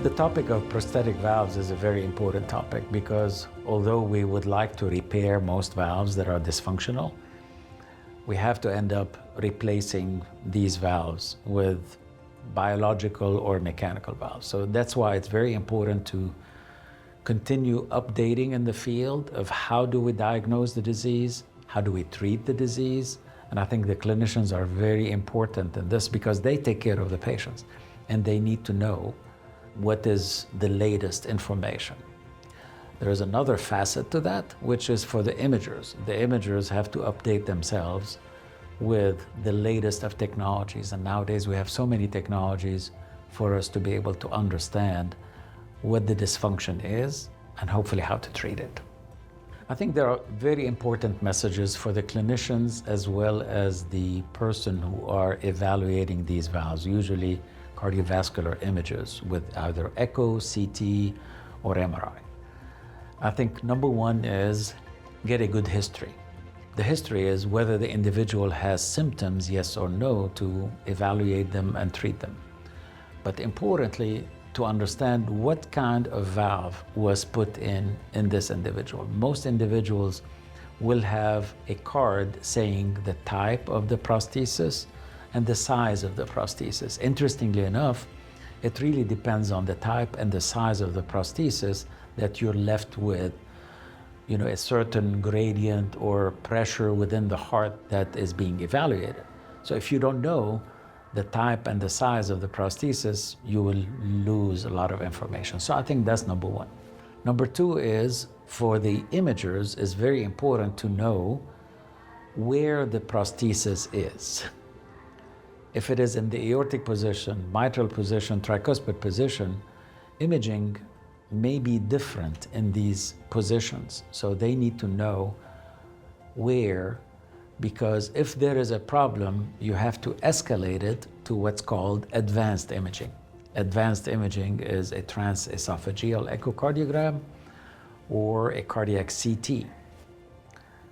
The topic of prosthetic valves is a very important topic because although we would like to repair most valves that are dysfunctional, we have to end up replacing these valves with biological or mechanical valves. So that's why it's very important to continue updating in the field of how do we diagnose the disease, how do we treat the disease, and I think the clinicians are very important in this because they take care of the patients and they need to know what is the latest information. There is another facet to that, which is for the imagers. The imagers have to update themselves with the latest of technologies. And nowadays we have so many technologies for us to be able to understand what the dysfunction is and hopefully how to treat it. I think there are very important messages for the clinicians as well as the person who are evaluating these valves, usually cardiovascular images with either echo, CT, or MRI. I think number one is get a good history. The history is whether the individual has symptoms, yes or no, to evaluate them and treat them. But importantly, to understand what kind of valve was put in this individual. Most individuals will have a card saying the type of the prosthesis and the size of the prosthesis. Interestingly enough, it really depends on the type and the size of the prosthesis that you're left with, a certain gradient or pressure within the heart that is being evaluated. So if you don't know the type and the size of the prosthesis, you will lose a lot of information. So I think that's number one. Number two is, for the imagers, it's very important to know where the prosthesis is. If it is in the aortic position, mitral position, tricuspid position, imaging may be different in these positions. So they need to know where, because if there is a problem, you have to escalate it to what's called advanced imaging. Advanced imaging is a transesophageal echocardiogram or a cardiac CT.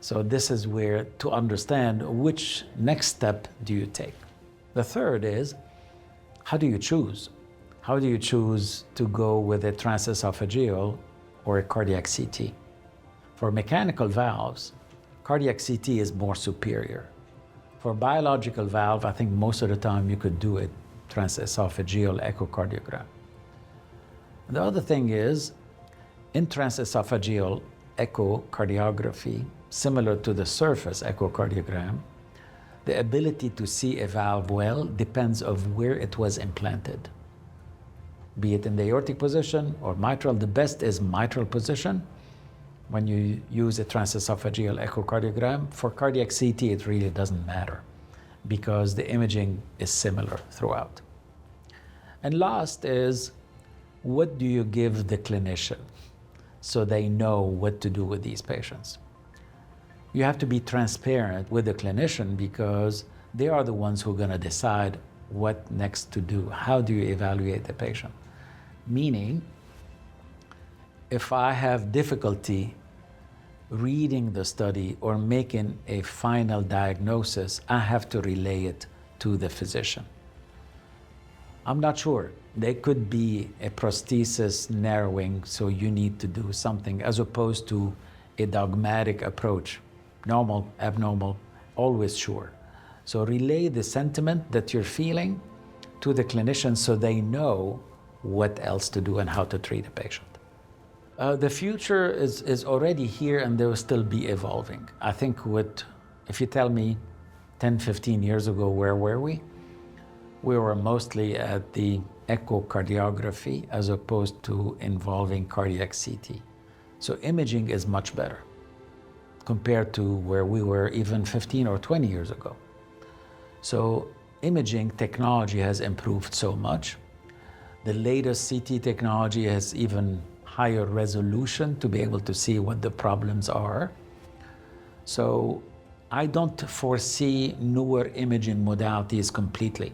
So this is where to understand which next step do you take. The third is, how do you choose? How do you choose to go with a transesophageal or a cardiac CT? For mechanical valves, cardiac CT is more superior. For biological valve, I think most of the time you could do a transesophageal echocardiogram. The other thing is, in transesophageal echocardiography, similar to the surface echocardiogram, the ability to see a valve well depends on where it was implanted. Be it in the aortic position or mitral, the best is mitral position when you use a transesophageal echocardiogram. For cardiac CT, it really doesn't matter because the imaging is similar throughout. And last is, what do you give the clinician so they know what to do with these patients? You have to be transparent with the clinician because they are the ones who are going to decide what next to do. How do you evaluate the patient? Meaning, if I have difficulty reading the study or making a final diagnosis, I have to relay it to the physician. I'm not sure. There could be a prosthesis narrowing, so you need to do something, as opposed to a dogmatic approach. Normal, abnormal, always sure. So relay the sentiment that you're feeling to the clinician so they know what else to do and how to treat a patient. The future is already here and there will still be evolving. I think if you tell me 10, 15 years ago, where were we? We were mostly at the echocardiography as opposed to involving cardiac CT. So imaging is much better compared to where we were even 15 or 20 years ago. So imaging technology has improved so much. The latest CT technology has even higher resolution to be able to see what the problems are. So I don't foresee newer imaging modalities completely.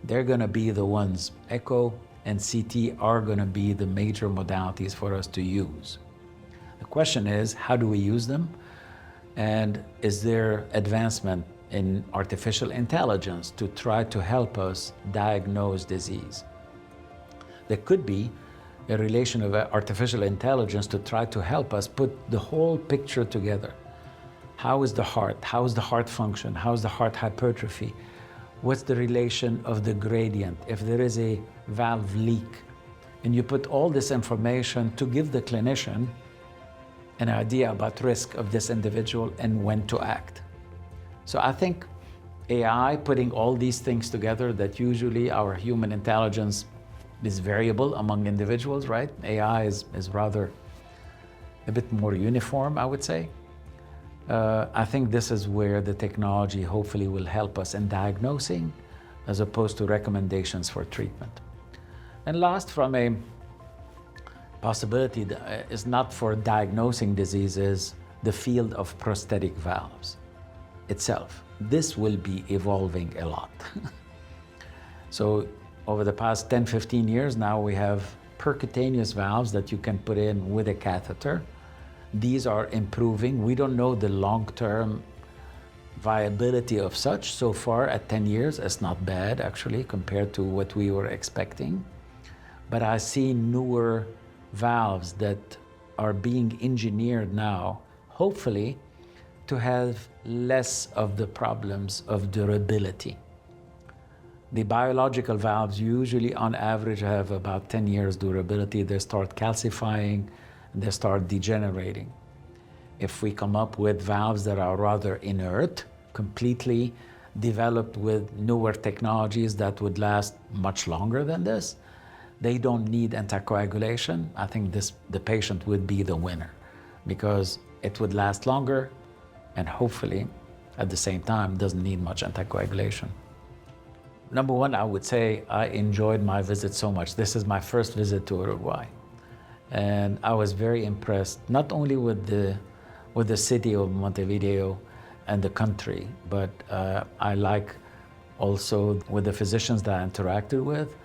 They're going to be the ones, echo and CT are going to be the major modalities for us to use. The question is, how do we use them? And is there advancement in artificial intelligence to try to help us diagnose disease? There could be, a relation of artificial intelligence to try to help us put the whole picture together. How is the heart? How is the heart function? How is the heart hypertrophy? What's the relation of the gradient? If there is a valve leak, and you put all this information to give the clinician an idea about risk of this individual and when to act. So I think AI putting all these things together, that usually our human intelligence is variable among individuals, right? AI is rather a bit more uniform, I would say. I think this is where the technology hopefully will help us in diagnosing as opposed to recommendations for treatment. And last, from a possibility that is not for diagnosing diseases, the field of prosthetic valves itself. This will be evolving a lot. So over the past 10, 15 years now, we have percutaneous valves that you can put in with a catheter. These are improving. We don't know the long-term viability of such. So far at 10 years, it's not bad actually compared to what we were expecting. But I see newer valves that are being engineered now, hopefully, to have less of the problems of durability. The biological valves usually on average have about 10 years durability. They start calcifying, and they start degenerating. If we come up with valves that are rather inert, completely developed with newer technologies that would last much longer than this, they don't need anticoagulation. I think the patient would be the winner because it would last longer and hopefully at the same time doesn't need much anticoagulation. Number one, I would say I enjoyed my visit so much. This is my first visit to Uruguay. And I was very impressed, not only with the city of Montevideo and the country, but I like also with the physicians that I interacted with,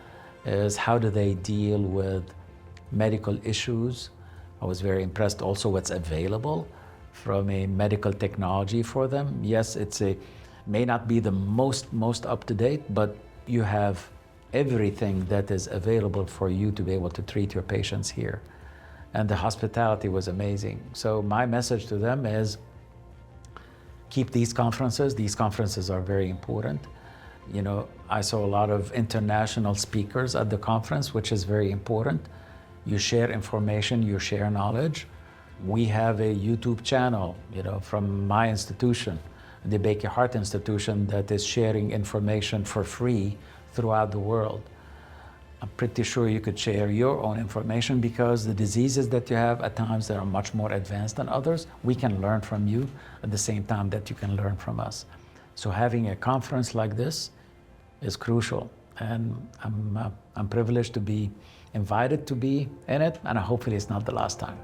is how do they deal with medical issues. I was very impressed also what's available from a medical technology for them. Yes, may not be the most up-to-date, but you have everything that is available for you to be able to treat your patients here. And the hospitality was amazing. So my message to them is keep these conferences. These conferences are very important. You know, I saw a lot of international speakers at the conference, which is very important. You share information, you share knowledge. We have a YouTube channel, you know, from my institution, the Baker Heart Institution, that is sharing information for free throughout the world. I'm pretty sure you could share your own information because the diseases that you have at times that are much more advanced than others, we can learn from you at the same time that you can learn from us. So having a conference like this is crucial, and I'm privileged to be invited to be in it, and hopefully it's not the last time.